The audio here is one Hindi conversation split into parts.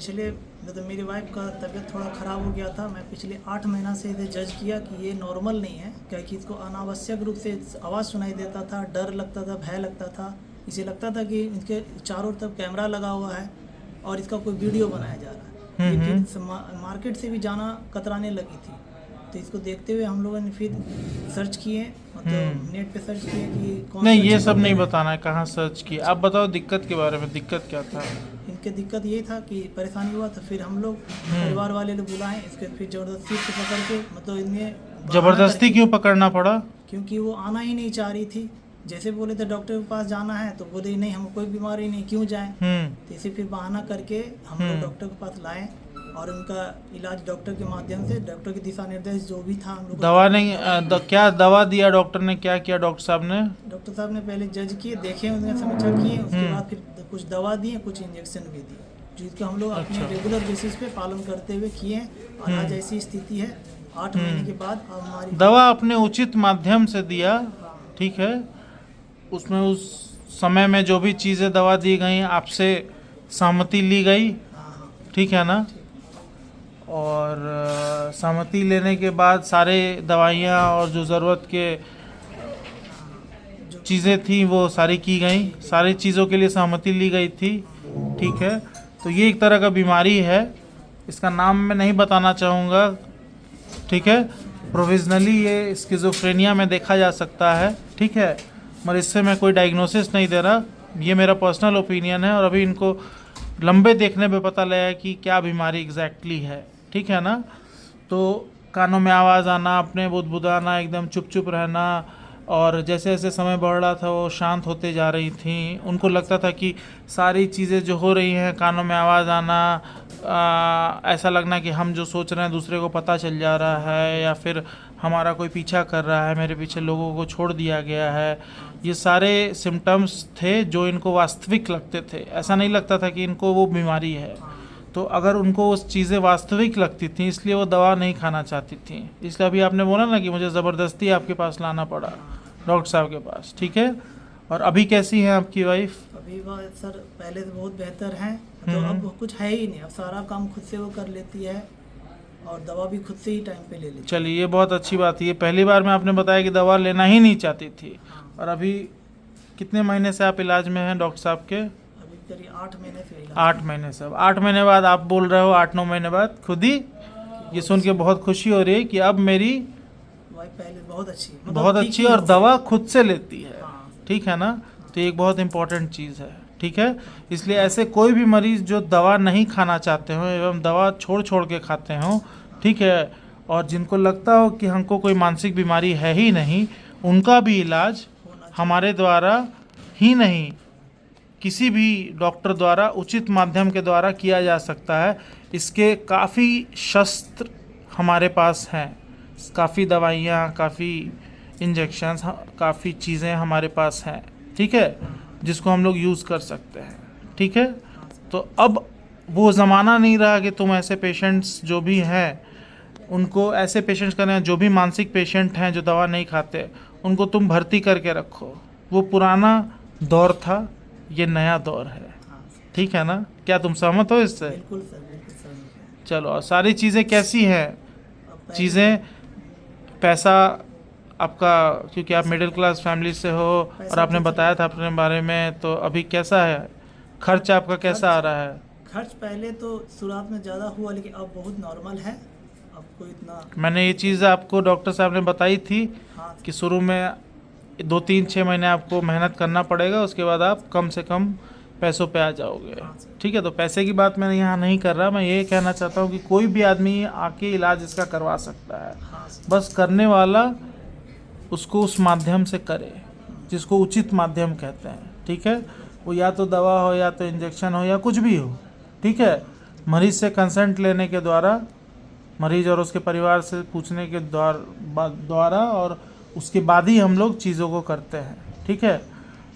पिछले मतलब मेरी वाइफ का तबीयत थोड़ा ख़राब हो गया था। मैं पिछले 8 महीना से इसे जज किया कि ये नॉर्मल नहीं है, क्योंकि इसको अनावश्यक रूप से आवाज़ सुनाई देता था, डर लगता था, भय लगता था। इसे लगता था कि इनके चारों तरफ कैमरा लगा हुआ है और इसका कोई वीडियो बनाया जा रहा है। ये फिर मार्केट से भी जाना कतराने लगी थी। तो इसको देखते हुए हम लोगों ने फिर सर्च किए, मतलब नेट पे सर्च किए कि कौन नहीं, सी ये अच्छी सब खबरें नहीं हैं। बताना है, कहाँ सर्च किया। आप बताओ दिक्कत के बारे में, दिक्कत क्या था? इनके दिक्कत ये था कि परेशानी हुआ, तो फिर हम लोग परिवार वाले लोग बुलाएं, इसके फिर ज़बरदस्ती से पकड़ के, मतलब इनमें बहाना ज़बरदस्ती करके, क्यों पकड़ना पड़ा? क्योंकि वो आना ही नहीं चाह रही थी। जैसे बोले थे डॉक्टर के पास जाना है, तो बोले नहीं हमको कोई बीमारी नहीं, क्यों जाएं। तो इसे फिर बहाना करके हम लोग डॉक्टर के पास लाए और उनका इलाज डॉक्टर के माध्यम से, डॉक्टर के दिशा निर्देश जो भी था हम लोग दवा नहीं क्या दवा दिया डॉक्टर ने? क्या किया डॉक्टर साहब ने? डॉक्टर साहब ने पहले जज किए, देखे, उन्हें समीक्षा किए, उसके बाद फिर कुछ दवा दिए, कुछ इंजेक्शन भी दिए, जिसको हम लोग अपने रेगुलर बेसिस पे पालन करते हुए किए हैं। और आज ऐसी स्थिति है, 8 महीने के बाद अब हमारी दवा अपने उचित माध्यम से दिया, ठीक है। उसमें उस समय में जो भी चीज़ें दवा दी गई आपसे सहमति ली गई, हाँ, ठीक है ना? और सहमति लेने के बाद सारे दवाइयाँ और जो ज़रूरत के चीज़ें थी वो सारी की गई, सारी चीज़ों के लिए सहमति ली गई थी, ठीक है। तो ये एक तरह का बीमारी है, इसका नाम मैं नहीं बताना चाहूँगा, ठीक है। प्रोविजनली ये स्किज़ोफ्रेनिया में देखा जा सकता है, ठीक है, मगर इससे मैं कोई डायग्नोसिस नहीं दे रहा, ये मेरा पर्सनल ओपिनियन है। और अभी इनको लंबे देखने पे पता लगा कि क्या बीमारी एग्जैक्टली है, ठीक है ना। तो कानों में आवाज़ आना, अपने बुदबुदाना, एकदम चुप चुप रहना, और जैसे जैसे समय बढ़ रहा था वो शांत होते जा रही थी। उनको लगता था कि सारी चीज़ें जो हो रही हैं, कानों में आवाज़ आना, ऐसा लगना कि हम जो सोच रहे हैं दूसरे को पता चल जा रहा है, या फिर हमारा कोई पीछा कर रहा है, मेरे पीछे लोगों को छोड़ दिया गया है। ये सारे सिम्टम्स थे जो इनको वास्तविक लगते थे। ऐसा नहीं लगता था कि इनको वो बीमारी है। तो अगर उनको वो चीज़ें वास्तविक लगती थी, इसलिए वो दवा नहीं खाना चाहती थी। इसलिए अभी आपने बोला ना कि मुझे ज़बरदस्ती आपके पास लाना पड़ा, डॉक्टर साहब के पास, ठीक है। और अभी कैसी है आपकी वाइफ? अभी वह सर पहले से बहुत बेहतर हैं, तो अब कुछ है ही नहीं, अब सारा काम खुद से वो कर लेती है और दवा भी खुद से ही टाइम पे ले लेती है। चलिए, ये बहुत अच्छी बात है। ये पहली बार में आपने बताया कि दवा लेना ही नहीं चाहती थी। और अभी कितने महीने से आप इलाज में हैं डॉक्टर साहब के? अभी करीब 8 महीने से इलाज। 8 महीने से। अब 8 महीने बाद आप बोल रहे हो, 8-9 महीने बाद खुद ही, ये सुन के बहुत खुशी हो रही है कि अब मेरी वाइफ पहले बहुत अच्छी, मतलब बहुत ठीक अच्छी ही और हमसे। दवा खुद से लेती है, हाँ, ठीक है ना। तो ये एक बहुत इंपॉर्टेंट चीज़ है, ठीक है। इसलिए ऐसे कोई भी मरीज़ जो दवा नहीं खाना चाहते हो एवं दवा छोड़ छोड़ के खाते हो, ठीक है, और जिनको लगता हो कि हमको कोई मानसिक बीमारी है ही नहीं, उनका भी इलाज हमारे द्वारा ही नहीं, किसी भी डॉक्टर द्वारा उचित माध्यम के द्वारा किया जा सकता है। इसके काफ़ी शस्त्र हमारे पास हैं, काफ़ी दवाइयाँ, काफ़ी इंजेक्शंस, काफ़ी चीज़ें हमारे पास हैं, ठीक है, जिसको हम लोग यूज़ कर सकते हैं, ठीक है। तो अब वो ज़माना नहीं रहा कि तुम ऐसे पेशेंट्स जो भी हैं, उनको ऐसे पेशेंट्स करें जो भी मानसिक पेशेंट हैं जो दवा नहीं खाते, उनको तुम भर्ती करके रखो। वो पुराना दौर था, ये नया दौर है, हाँ, ठीक है ना। क्या तुम सहमत हो इससे? बिल्कुल सर, बिल्कुल सर। चलो, और सारी चीज़ें कैसी हैं? अब पहले- चीज़ें, पैसा आपका, क्योंकि आप मिडिल क्लास फैमिली से हो और आपने तो बताया था अपने बारे में, तो अभी कैसा है खर्च आपका, कैसा आ रहा है? खर्च पहले तो शुरुआत में ज़्यादा हुआ, लेकिन अब बहुत नॉर्मल है, अब कोई इतना। मैंने ये चीज़ आपको डॉक्टर साहब ने बताई थी हाँ, कि शुरू में 2-3-6 महीने आपको मेहनत करना पड़ेगा, उसके बाद आप कम से कम पैसों पे आ जाओगे, ठीक है। तो पैसे की बात मैं यहाँ नहीं कर रहा, मैं ये कहना चाहता हूँ कि कोई भी आदमी आके इलाज इसका करवा सकता है, हाँ सर। बस करने वाला उसको उस माध्यम से करे जिसको उचित माध्यम कहते हैं, ठीक है। वो या तो दवा हो, या तो इंजेक्शन हो, या कुछ भी हो, ठीक है। मरीज से कंसेंट लेने के द्वारा, मरीज और उसके परिवार से पूछने के द्वारा और उसके बाद ही हम लोग चीज़ों को करते हैं, ठीक है।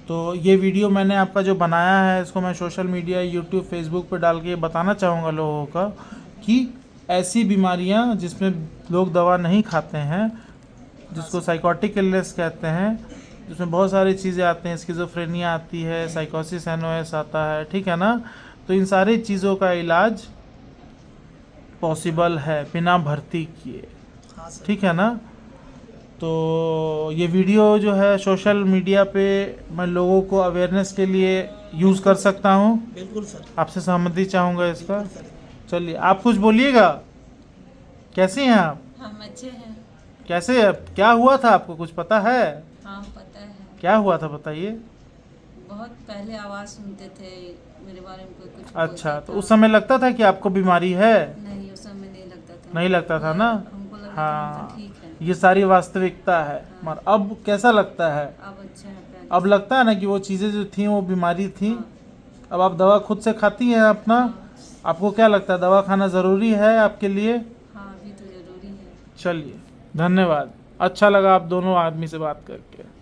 तो ये वीडियो मैंने आपका जो बनाया है, इसको मैं सोशल मीडिया, यूट्यूब, फेसबुक पे डाल के बताना चाहूँगा लोगों का कि ऐसी बीमारियाँ जिसमें लोग दवा नहीं खाते हैं, जिसको साइकोटिक इलनेस कहते हैं, जिसमें बहुत सारी चीज़ें आती हैं, स्किज़ोफ्रेनिया आती है, साइकोसिस, एनओएस आता है, ठीक है ना। तो इन सारी चीज़ों का इलाज पॉसिबल है बिना भर्ती किए, हाँ सर। ठीक है ना। तो ये वीडियो जो है सोशल मीडिया पे मैं लोगों को अवेयरनेस के लिए यूज़ कर सकता हूँ, बिल्कुल सर। आपसे सहमति चाहूँगा इसका। बिल्कुल सर। चलिए आप कुछ बोलिएगा, कैसे हैं आप? हम अच्छे हैं। कैसे, क्या हुआ था आपको कुछ पता है? हाँ पता है। क्या हुआ था बताइए। बहुत पहले आवाज़ सुनते थे मेरे बारे में, कोई कुछ अच्छा, बोलता तो था। उस समय लगता था कि आपको बीमारी है? नहीं, उस समय नहीं लगता था। नहीं लगता था ना। हमको लगा हाँ, कि हम तो ठीक है। ये सारी वास्तविकता है। मगर अब कैसा लगता है? अब अच्छे हैं पहले अब लगता है ना कि वो चीज़ें जो थी वो बीमारी थी। हाँ। अब आप दवा खुद से खाती हैं अपना। आपको क्या लगता है दवा खाना ज़रूरी है आपके लिए? हाँ अभी तो ज़रूरी है। चलिए, धन्यवाद। अच्छा लगा आप दोनों आदमी से बात करके।